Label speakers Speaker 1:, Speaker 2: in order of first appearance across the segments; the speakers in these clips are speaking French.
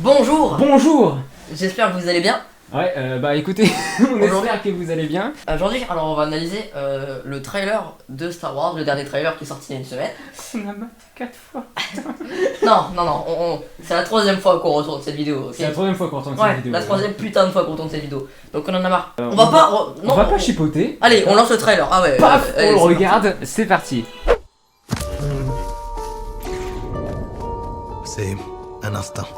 Speaker 1: Bonjour.
Speaker 2: Bonjour.
Speaker 1: J'espère que vous allez bien.
Speaker 2: Ouais, bah écoutez, on espère que vous allez bien.
Speaker 1: Aujourd'hui, alors on va analyser le trailer de Star Wars, le dernier trailer qui est sorti il y a une semaine.
Speaker 2: On a maté 4 fois.
Speaker 1: Non, c'est la troisième fois qu'on retourne cette vidéo. Okay,
Speaker 2: c'est la troisième fois qu'on retourne
Speaker 1: ouais,
Speaker 2: cette vidéo.
Speaker 1: La troisième putain de fois qu'on retourne cette vidéo. Donc on en a marre.
Speaker 2: On va pas chipoter.
Speaker 1: Allez, on lance le trailer. Ah ouais.
Speaker 2: Paf,
Speaker 1: allez,
Speaker 2: on le regarde, c'est parti.
Speaker 3: C'est un instinct.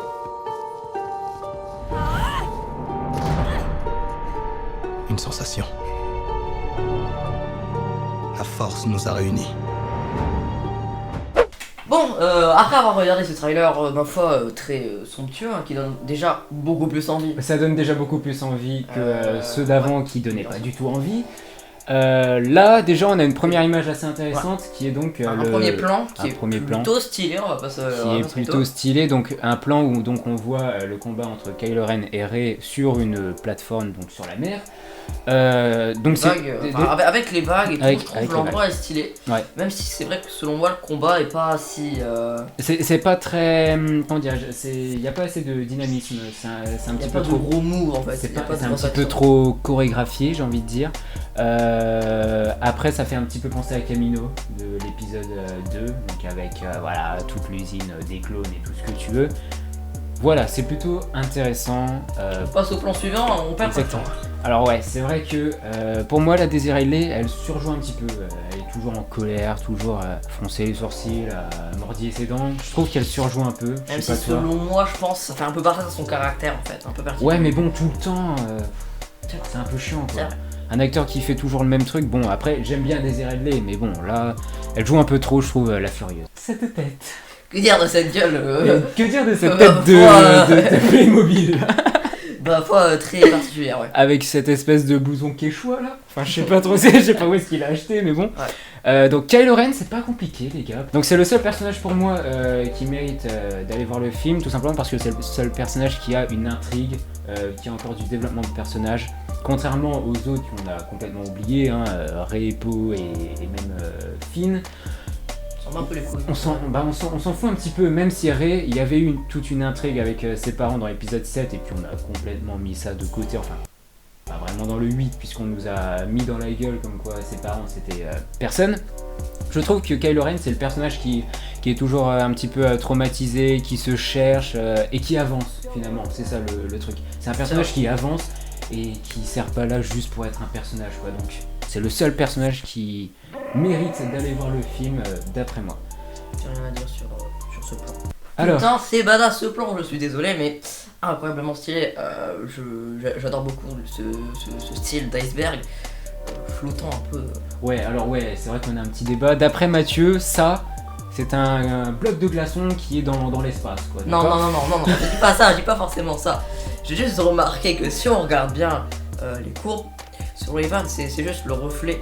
Speaker 3: Une sensation. La force nous a réunis.
Speaker 1: Bon, après avoir regardé ce trailer, ma foi, très somptueux, hein, qui donne déjà beaucoup plus envie.
Speaker 2: Ça donne déjà beaucoup plus envie que ceux d'avant qui donnaient pas du tout envie. Là, déjà, on a une première image assez intéressante qui est donc
Speaker 1: un premier plan qui est plutôt stylé, on va pas se.
Speaker 2: Qui est plutôt stylé, donc un plan où donc on voit le combat entre Kylo Ren et Rey sur une plateforme, donc sur la mer. Donc
Speaker 1: avec les vagues et tout,
Speaker 2: avec,
Speaker 1: je trouve l'endroit est stylé.
Speaker 2: Ouais.
Speaker 1: Même si c'est vrai que selon moi le combat est pas si.
Speaker 2: C'est pas très. Comment dirais-je, il n'y a pas assez de dynamisme, c'est un petit peu trop.
Speaker 1: Il n'y a pas de gros moves en fait.
Speaker 2: C'est un petit peu trop chorégraphié, j'ai envie de dire. Après, ça fait un petit peu penser à Camino de l'épisode 2, donc avec voilà, toute l'usine des clones et tout ce que tu veux. Voilà, c'est plutôt intéressant.
Speaker 1: On passe au plan suivant, on perd pas de temps.
Speaker 2: Alors ouais, c'est vrai que pour moi, la Daisy Ridley, elle surjoue un petit peu. Elle est toujours en colère, toujours froncer les sourcils, mordiller ses dents. Je trouve qu'elle surjoue un peu.
Speaker 1: Même si selon moi, je pense, ça fait un peu partie de son caractère en fait, un peu particulier.
Speaker 2: Ouais, mais bon, tout le temps, c'est un peu chiant quoi. Un acteur qui fait toujours le même truc, bon après j'aime bien Daisy Ridley, mais bon là, elle joue un peu trop, je trouve, la furieuse. Cette tête.
Speaker 1: Que dire de cette gueule
Speaker 2: Que dire de cette tête de Playmobil.
Speaker 1: Bah foi très particulière, ouais.
Speaker 2: Avec cette espèce de blouson quechua là. Enfin je sais pas trop, je sais pas où est-ce qu'il a acheté, mais bon. Ouais. Donc Kylo Ren, c'est pas compliqué les gars. Donc c'est le seul personnage pour moi qui mérite d'aller voir le film, tout simplement parce que c'est le seul personnage qui a une intrigue, qui a encore du développement de personnage. Contrairement aux autres qu'on a complètement oubliés, hein, Rey, Poe et même Finn. On s'en fout un petit peu, même si Rey, il y avait eu toute une intrigue avec ses parents dans l'épisode 7 et puis on a complètement mis ça de côté, enfin pas vraiment dans le 8 puisqu'on nous a mis dans la gueule comme quoi ses parents c'était personne. Je trouve que Kylo Ren c'est le personnage qui est toujours un petit peu traumatisé, qui se cherche et qui avance finalement, c'est ça le truc. C'est un personnage qui avance et qui sert pas là juste pour être un personnage quoi, donc c'est le seul personnage qui mérite d'aller voir le film d'après moi.
Speaker 1: J'ai rien à dire sur ce plan.
Speaker 2: Alors,
Speaker 1: putain c'est badass ce plan, je suis désolé mais incroyablement stylé, j'adore beaucoup ce style d'iceberg flottant un peu.
Speaker 2: Ouais alors ouais c'est vrai qu'on a un petit débat, d'après Mathieu ça c'est un bloc de glaçon qui est dans l'espace quoi.
Speaker 1: Non, je dis pas ça, je dis pas forcément ça. J'ai juste remarqué que si on regarde bien les courbes, sur les vannes c'est juste le reflet.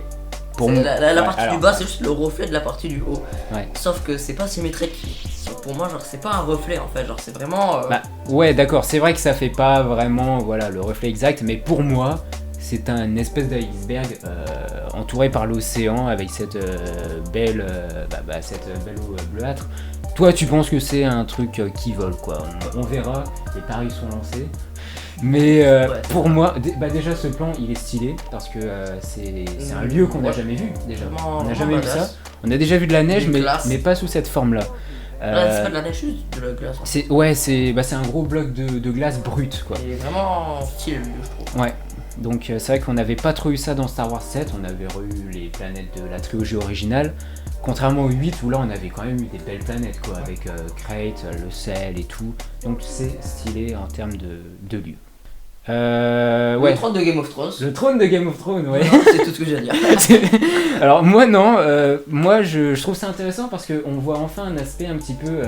Speaker 2: Pour
Speaker 1: la partie du bas c'est juste le reflet de la partie du haut.
Speaker 2: Ouais.
Speaker 1: Sauf que c'est pas symétrique. Pour moi genre c'est pas un reflet en fait, genre c'est vraiment.
Speaker 2: Ouais d'accord, c'est vrai que ça fait pas vraiment voilà le reflet exact, mais pour moi c'est un espèce d'iceberg entouré par l'océan avec cette belle eau bleuâtre. Toi tu penses que c'est un truc qui vole quoi, on verra, les paris sont lancés. Mais pour moi, déjà ce plan il est stylé parce que c'est un lieu qu'on n'a jamais vu déjà. On n'a jamais vu ça. On a déjà vu de la neige mais pas sous cette forme là.
Speaker 1: C'est pas de la neige, juste de la glace.
Speaker 2: C'est un gros bloc de glace brute quoi.
Speaker 1: Il est vraiment stylé je trouve.
Speaker 2: Ouais. Donc c'est vrai qu'on n'avait pas trop eu ça dans Star Wars 7, on avait eu les planètes de la trilogie originale. Contrairement au 8 où là on avait quand même eu des belles planètes quoi, avec Crate, le sel et tout. Donc c'est stylé en termes de lieu.
Speaker 1: Le trône de Game of Thrones.
Speaker 2: Le trône de Game of Thrones, ouais.
Speaker 1: C'est tout ce que j'ai à dire.
Speaker 2: Alors moi non, moi je trouve ça intéressant parce qu'on voit enfin un aspect un petit peu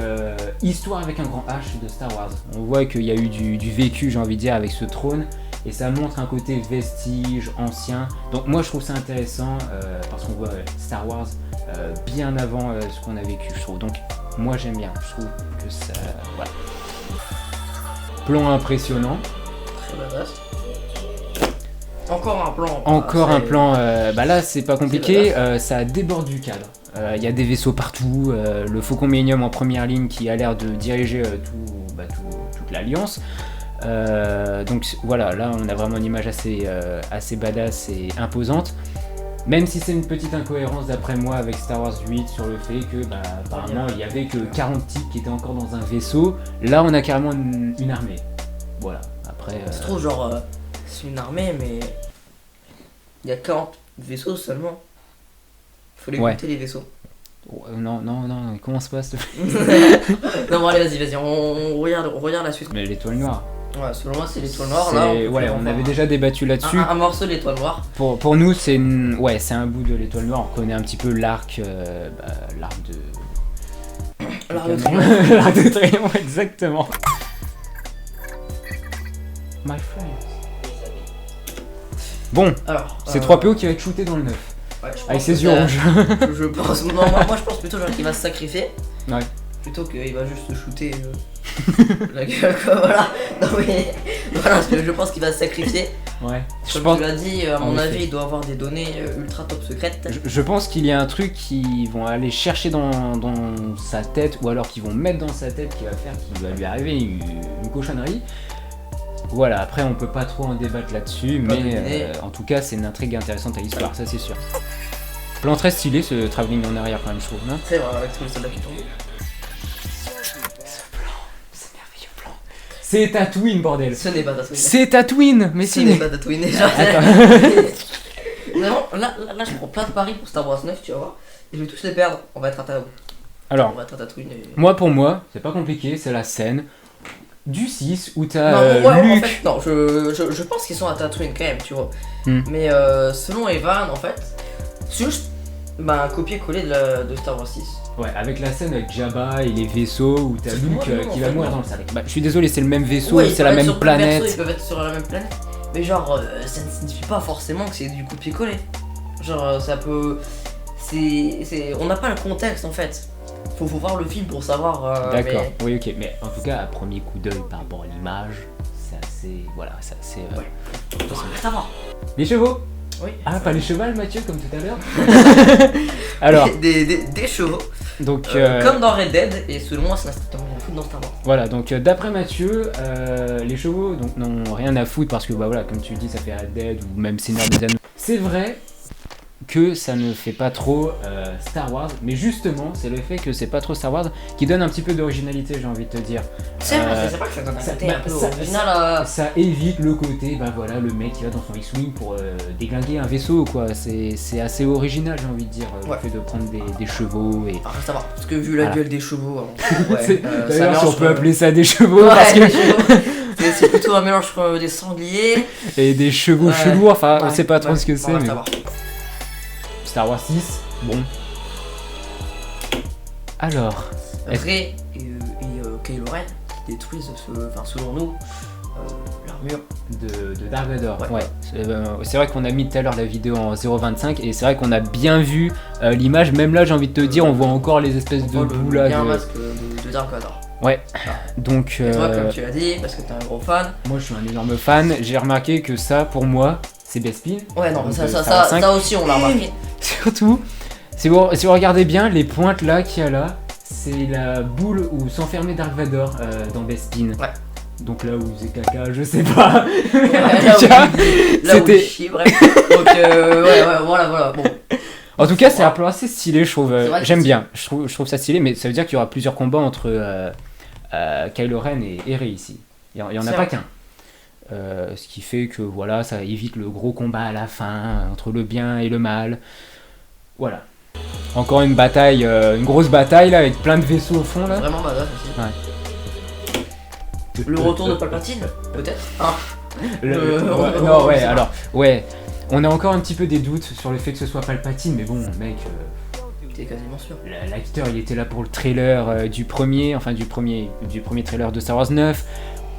Speaker 2: histoire avec un grand H de Star Wars. On voit qu'il y a eu du vécu, j'ai envie de dire, avec ce trône. Et ça montre un côté vestige, ancien. Donc moi je trouve ça intéressant parce qu'on voit Star Wars bien avant ce qu'on a vécu, je trouve. Donc moi j'aime bien, je trouve que ça... Voilà. Plan impressionnant.
Speaker 1: Très badass. Encore un plan.
Speaker 2: Encore un plan, là c'est pas compliqué, ça déborde du cadre. Il y a des vaisseaux partout, le Faucon Millennium en première ligne qui a l'air de diriger tout toute l'Alliance. Donc voilà, là on a vraiment une image assez badass et imposante. Même si c'est une petite incohérence d'après moi avec Star Wars 8 sur le fait que apparemment il y avait que 40 types qui étaient encore dans un vaisseau. Là on a carrément une armée. Voilà, après...
Speaker 1: C'est trop genre, c'est une armée mais il y a 40 vaisseaux seulement. Faut les compter les vaisseaux.
Speaker 2: Non, commence pas s'il te plaît.
Speaker 1: Non bon allez vas-y, on regarde la suite.
Speaker 2: Mais l'étoile noire.
Speaker 1: Ouais, selon moi c'est l'étoile noire là.
Speaker 2: On avait déjà débattu là-dessus.
Speaker 1: Un morceau de l'étoile noire.
Speaker 2: Pour nous c'est c'est un bout de l'étoile noire. On connaît un petit peu l'arc l'arc de...
Speaker 1: L'arc de triomphe.
Speaker 2: L'arc de triomphe, exactement. My friend. Bon,
Speaker 1: Alors,
Speaker 2: c'est 3PO qui va être shooté dans le 9.
Speaker 1: Ouais, je pense
Speaker 2: avec ses
Speaker 1: que
Speaker 2: yeux rouges.
Speaker 1: Je pense. Non, moi je pense plutôt genre qu'il va se sacrifier.
Speaker 2: Ouais.
Speaker 1: Plutôt qu'il va juste se shooter la gueule quoi, voilà. Non mais voilà, je pense qu'il va se sacrifier.
Speaker 2: Ouais.
Speaker 1: Comme tu l'as dit, à mon avis, il doit avoir des données ultra top secrètes.
Speaker 2: Je pense qu'il y a un truc qu'ils vont aller chercher dans sa tête, ou alors qu'ils vont mettre dans sa tête qui va faire qu'il va lui arriver une cochonnerie. Voilà, après on peut pas trop en débattre là-dessus, mais en tout cas c'est une intrigue intéressante à l'histoire, ça c'est sûr. Plan très stylé ce travelling en arrière quand même je trouve, non?
Speaker 1: C'est vrai, avec tous les soldats qui tombent.
Speaker 2: Ce merveilleux plan. C'est Tatooine bordel.
Speaker 1: Ce n'est pas Tatooine.
Speaker 2: C'est Tatooine, mais
Speaker 1: Ce
Speaker 2: si.
Speaker 1: n'est pas Tatooine déjà.
Speaker 2: Attends.
Speaker 1: Vraiment, là je prends plein de paris pour Star Wars 9, tu vas voir. Et je vais tous les perdre, on va être à Tatooine.
Speaker 2: Alors,
Speaker 1: on va être à Tatooine et...
Speaker 2: pour moi, c'est pas compliqué, c'est la scène du 6 où t'as
Speaker 1: En
Speaker 2: Luke.
Speaker 1: fait, non, je pense qu'ils sont à Tatooine quand même, tu vois. Mais selon Evan, en fait, c'est juste un copier-coller de Star Wars 6.
Speaker 2: Ouais, avec la scène avec Jabba et les vaisseaux où t'as Luke qui va mourir dans le sable. Je suis désolé, c'est le même vaisseau,
Speaker 1: ouais,
Speaker 2: c'est la même planète.
Speaker 1: Ils peuvent être sur la même planète, mais genre, ça ne signifie pas forcément que c'est du copier-coller. Genre, ça peut. On n'a pas le contexte en fait. Faut voir le film pour savoir.
Speaker 2: D'accord, oui, ok, mais en tout cas, à premier coup d'œil par rapport à l'image, c'est assez. Voilà, c'est assez.
Speaker 1: Ouais. Ça va.
Speaker 2: Les chevaux.
Speaker 1: Oui.
Speaker 2: Ah, pas les chevals, Mathieu, comme tout à l'heure. Alors.
Speaker 1: Des chevaux.
Speaker 2: Donc.
Speaker 1: Comme dans Red Dead, et selon moi, ça n'a strictement rien à foutre dans Star Wars.
Speaker 2: Voilà, donc d'après Mathieu, les chevaux donc n'ont rien à foutre parce que voilà, comme tu dis, ça fait Red Dead ou même Seigneur des Anneaux. C'est vrai que ça ne fait pas trop Star Wars, mais justement c'est le fait que c'est pas trop Star Wars qui donne un petit peu d'originalité, j'ai envie de te dire.
Speaker 1: C'est vrai, c'est pas que ça donne un côté un peu original.
Speaker 2: Ça évite le côté, voilà, le mec qui va dans son X-Wing pour déglinguer un vaisseau, quoi. C'est assez original, j'ai envie de dire, le fait de prendre des chevaux et...
Speaker 1: Ça va, parce que vu la gueule des chevaux,
Speaker 2: d'ailleurs si on peut appeler ça des chevaux, parce que...
Speaker 1: c'est plutôt un mélange des sangliers
Speaker 2: et des chevaux chelous, enfin on sait pas trop ce que c'est, mais... Star Wars 6, bon. Alors.
Speaker 1: Rey et Kylo Ren qui détruisent, selon nous, l'armure
Speaker 2: de Dark Vador. Ouais. C'est vrai qu'on a mis tout à l'heure la vidéo en 0.25 et c'est vrai qu'on a bien vu l'image. Même là, j'ai envie de te dire, on voit encore les espèces de bouts là.
Speaker 1: Il y a un masque de Dark Vador.
Speaker 2: Ouais. Donc.
Speaker 1: Et toi, comme tu l'as dit, parce que t'es un gros fan.
Speaker 2: Moi, je suis un énorme fan. J'ai remarqué que ça, pour moi, c'est Bespin.
Speaker 1: Ouais, non, ça aussi, on l'a remarqué.
Speaker 2: Surtout, si vous regardez bien, les pointes là qu'il y a là, c'est la boule où s'enfermait Dark Vador dans Bespin.
Speaker 1: Ouais.
Speaker 2: Donc là où il faisait caca, je sais pas.
Speaker 1: Là où il chie, bref. Donc, voilà. Bon.
Speaker 2: En tout cas, c'est un plan assez stylé, je trouve. J'aime bien. Je trouve ça stylé, mais ça veut dire qu'il y aura plusieurs combats entre Kylo Ren et Rey ici. Il y en a pas qu'un. Ce qui fait que voilà, ça évite le gros combat à la fin entre le bien et le mal. Voilà. Encore une bataille, une grosse bataille là avec plein de vaisseaux au fond là.
Speaker 1: Vraiment badass aussi.
Speaker 2: Ouais.
Speaker 1: Le retour de Palpatine, peut-être.
Speaker 2: On a encore un petit peu des doutes sur le fait que ce soit Palpatine, mais bon, mec.
Speaker 1: T'es quasiment sûr.
Speaker 2: L'acteur, il était là pour le trailer du premier trailer de Star Wars 9.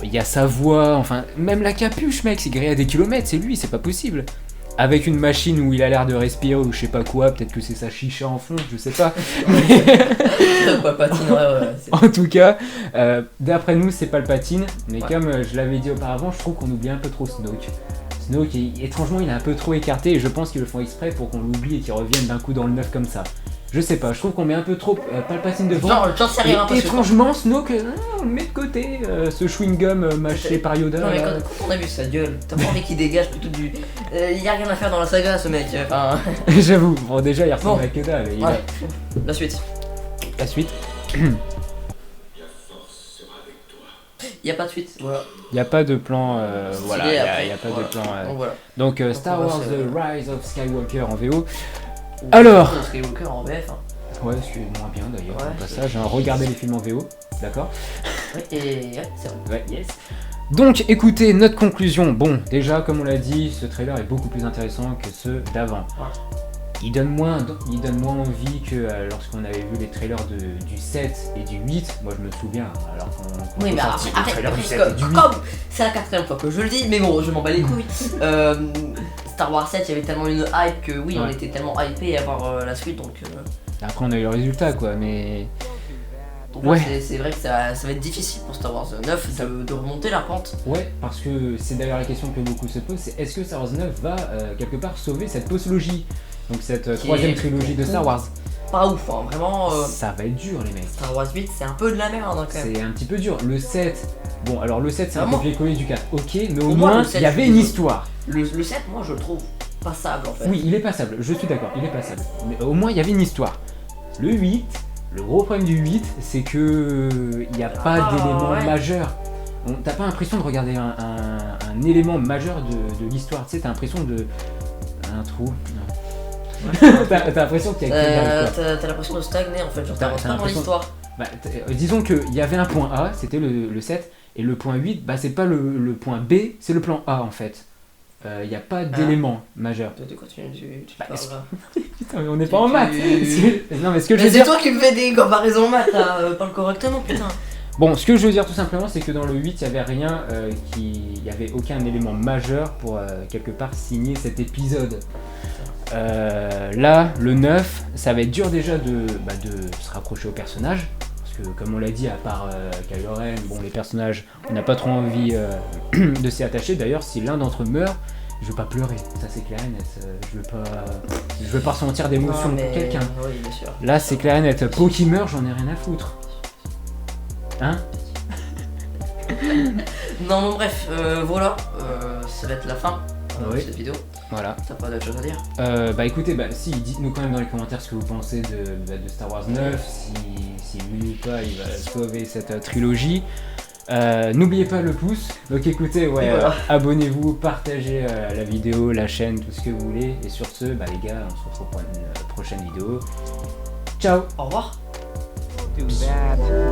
Speaker 2: Il y a sa voix, enfin, même la capuche, mec, c'est grillé à des kilomètres, c'est lui, c'est pas possible. Avec une machine où il a l'air de respirer ou je sais pas quoi, peut-être que c'est sa chicha en fond, je sais pas.
Speaker 1: Palpatine,
Speaker 2: en tout cas, d'après nous, c'est Palpatine, mais comme je l'avais dit auparavant, je trouve qu'on oublie un peu trop Snoke. Snoke, étrangement, il est un peu trop écarté et je pense qu'ils le font exprès pour qu'on l'oublie et qu'il revienne d'un coup dans le 9 comme ça. Je sais pas, je trouve qu'on met un peu trop Palpatine devant.
Speaker 1: Genre, j'en sais rien.
Speaker 2: Et étrangement, Snoke, on le met de côté, ce chewing-gum mâché par Yoda.
Speaker 1: Non mais quand on a vu sa gueule, t'as pas envie qu'il dégage plutôt du... y a rien à faire dans la saga ce mec, enfin...
Speaker 2: J'avoue, bon déjà il ressemble à Yoda, mais
Speaker 1: ouais. La suite.
Speaker 2: La suite.
Speaker 1: Y a pas de suite, voilà.
Speaker 2: Y a pas de plan, voilà, y a pas de plan.
Speaker 1: Donc, voilà.
Speaker 2: Donc Star Wars The Rise of Skywalker en VO. Alors
Speaker 1: Skywalker en VF. Hein.
Speaker 2: Ouais, c'est moins bien d'ailleurs, au passage. Regardez les films en VO, d'accord.
Speaker 1: Et ouais, c'est vrai.
Speaker 2: Ouais, yes. Donc écoutez, notre conclusion. Bon, déjà, comme on l'a dit, ce trailer est beaucoup plus intéressant que ceux d'avant.
Speaker 1: Ouais.
Speaker 2: Il donne moins envie que lorsqu'on avait vu les trailers du 7 et du 8. Moi je me souviens, alors qu'on
Speaker 1: oui, mais
Speaker 2: sorti les trailers du 7 et du 8.
Speaker 1: Comme c'est la 4ème fois que je le dis, mais bon, je m'en bats les couilles. Star Wars 7, il y avait tellement une hype que oui, on était tellement hypé à voir la suite, donc...
Speaker 2: Après on a eu le résultat quoi, mais...
Speaker 1: Donc ouais, c'est vrai que ça va être difficile pour Star Wars 9 de remonter la pente.
Speaker 2: Ouais, parce que c'est d'ailleurs la question que beaucoup se posent, c'est est-ce que Star Wars 9 va quelque part sauver cette postlogie? Donc cette troisième trilogie de Star Wars.
Speaker 1: Pas ouf, hein, vraiment.
Speaker 2: Ça va être dur les mecs.
Speaker 1: Star Wars 8 c'est un peu de la merde hein, quand même.
Speaker 2: C'est un petit peu dur. Le 7, bon alors le 7 c'est un copier-coller du 4, ok, mais au
Speaker 1: Pour
Speaker 2: moins
Speaker 1: moi,
Speaker 2: il y avait une histoire.
Speaker 1: Le 7 moi je le trouve passable en fait.
Speaker 2: Oui il est passable, je suis d'accord, il est passable. Mais au moins il y avait une histoire. Le 8, le gros problème du 8 c'est que il n'y a pas d'élément majeur. T'as pas l'impression de regarder un élément majeur de l'histoire, tu sais, t'as l'impression de... un trou. T'as l'impression qu'il y a
Speaker 1: t'as l'impression de stagner en fait, genre t'avances pas dans l'histoire.
Speaker 2: Bah, disons qu'il y avait un point A, c'était le 7, et le point 8, bah c'est pas le point B, c'est le plan A en fait. Il n'y a pas d'élément majeur.
Speaker 1: De quoi tu parles là?
Speaker 2: Putain mais on n'est pas en maths. Non mais ce que je veux
Speaker 1: c'est
Speaker 2: dire...
Speaker 1: toi qui me fais des comparaisons maths là, parle correctement putain.
Speaker 2: Bon, ce que je veux dire tout simplement, c'est que dans le 8, il n'y avait rien, il n'y avait aucun élément majeur pour quelque part signer cet épisode. Là, le 9, ça va être dur déjà de se rapprocher au personnage. Parce que comme on l'a dit, à part Kylo Ren, bon les personnages, on n'a pas trop envie de s'y attacher. D'ailleurs, si l'un d'entre eux meurt, je veux pas pleurer, ça c'est clair et net. Je veux pas ressentir d'émotion pour quelqu'un.
Speaker 1: Oui, bien sûr.
Speaker 2: Là, c'est clair et net. Poe qui meurt, j'en ai rien à foutre. Hein?
Speaker 1: Non, bon, bref, voilà, ça va être la fin de cette vidéo.
Speaker 2: Voilà.
Speaker 1: T'as pas d'autre chose à dire?
Speaker 2: Bah écoutez, si, dites-nous quand même dans les commentaires ce que vous pensez de Star Wars 9, si oui ou pas il va sauver cette trilogie. N'oubliez pas le pouce, donc écoutez, abonnez-vous, partagez la vidéo, la chaîne, tout ce que vous voulez. Et sur ce, les gars, on se retrouve pour une prochaine vidéo. Ciao.
Speaker 1: Au revoir.
Speaker 4: Do that.